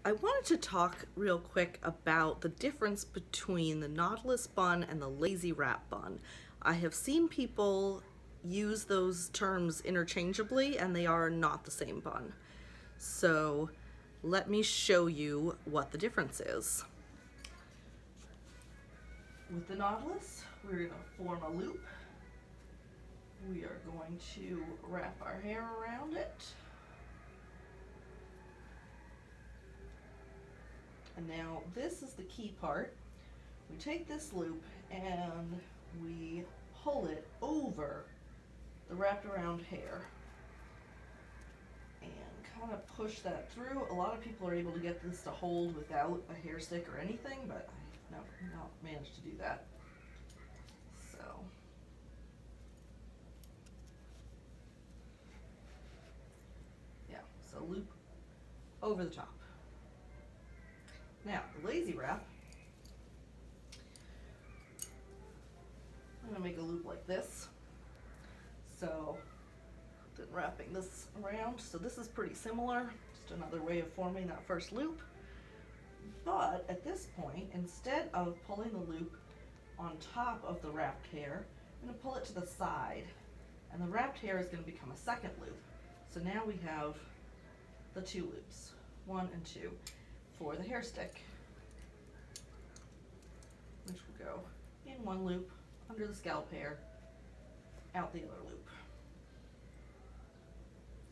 I wanted to talk real quick about the difference between the Nautilus bun and the lazy wrap bun. I have seen people use those terms interchangeably and they are not the same bun. So let me show you what the difference is. With the Nautilus, we're going to form a loop. We are going to wrap our hair around it. And now this is the key part. We take this loop and we pull it over the wrapped around hair and kind of push that through. A lot of people are able to get this to hold without a hair stick or anything, but I've never not managed to do that. So yeah, so loop over the top. Now, the lazy wrap, I'm going to make a loop like this. So, then wrapping this around. So this is pretty similar, just another way of forming that first loop. But at this point, instead of pulling the loop on top of the wrapped hair, I'm going to pull it to the side. And the wrapped hair is going to become a second loop. So now we have the two loops, 1 and 2. For the hair stick, which will go in one loop under the scalp hair, out the other loop.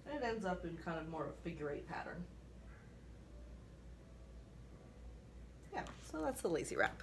And it ends up in kind of more of a figure 8 pattern. Yeah, so that's the lazy wrap.